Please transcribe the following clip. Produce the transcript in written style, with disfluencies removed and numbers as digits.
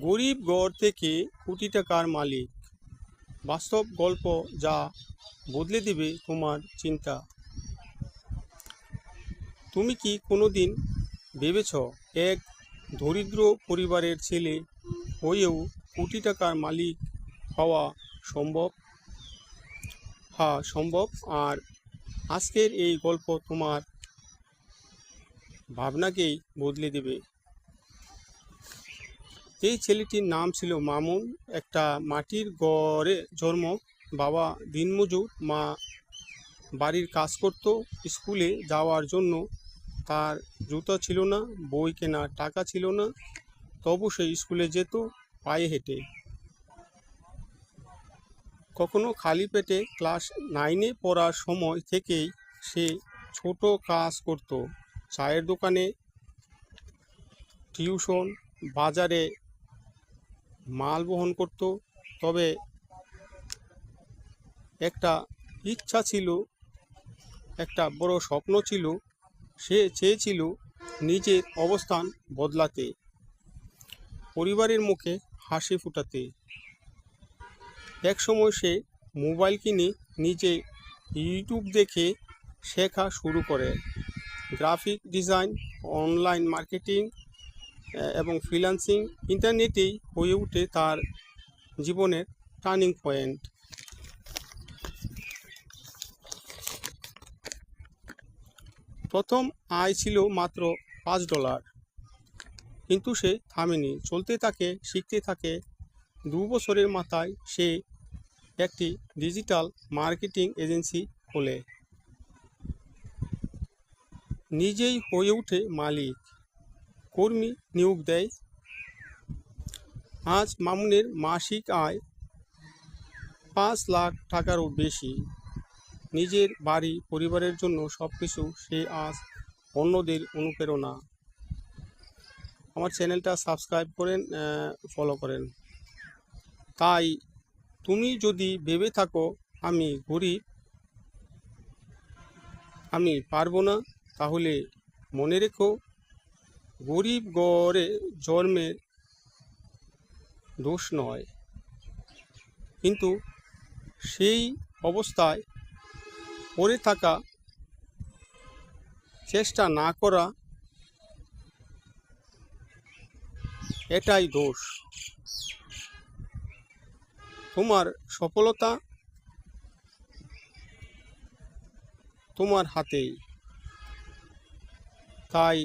গরিব ঘর থেকে কোটি টাকার মালিক, বাস্তব গল্প যা বদলে দেবে তোমার চিন্তা। তুমি কি কোনোদিন ভেবেছ এক দরিদ্র পরিবারের ছেলে হয়েও কোটি টাকার মালিক হওয়া সম্ভব? হ্যাঁ, সম্ভব। আর আজকের এই গল্প তোমার ভাবনাকেই বদলে দেবে। এই ছেলেটির নাম ছিল মামুন। একটা মাটির ঘরে জন্ম। বাবা দিনমজুর, মা বাড়ির কাজ করত। স্কুলে যাওয়ার জন্য তার জুতো ছিল না, বই কেনার টাকা ছিল না, তবু সে স্কুলে যেত পায়ে হেঁটে। কখনো খালি পেটে। ক্লাস 9-এ পড়ার সময় থেকেই সে ছোট কাজ করত। চায়ের দোকানে, টিউশন, বাজারে মাল বহন করত। তবে একটা ইচ্ছা ছিল, একটা বড় স্বপ্ন ছিল। সে চেয়েছিল নিজের অবস্থান বদলাতে, পরিবারের মুখে হাসি ফুটাতে। একসময় সে মোবাইল কিনে নিজে ইউটিউব দেখে শেখা শুরু করে। গ্রাফিক ডিজাইন, অনলাইন মার্কেটিং এবং ফ্রিল্যান্সিং। ইন্টারনেটেই হয়ে ওঠে তার জীবনের টার্নিং পয়েন্ট। প্রথম আয় ছিল মাত্র $5, কিন্তু সে থামেনি, চলতে থাকে, শিখতে থাকে। 2 বছরের মাথায় সে একটি ডিজিটাল মার্কেটিং এজেন্সি খোলে, নিজেই হয়ে ওঠে মালিক, কর্মী নিয়োগ দেয়। আজ মামুনের মাসিক আয় 5 লাখ টাকারও বেশি। নিজের বাড়ি, পরিবারের জন্য সবকিছু। সে আজ অন্যদের অনুপ্রেরণা। আমার চ্যানেলটা সাবস্ক্রাইব করেন, ফলো করেন। তাই তুমি যদি ভেবে থাকো আমি গরিব, আমি পারবো না, তাহলে মনে রেখো, গরিব ঘরে জন্মের দোষ নয়, কিন্তু সেই অবস্থায় পড়ে থাকা, চেষ্টা না করা, এটাই দোষ। তোমার সফলতা তোমার হাতেই। তাই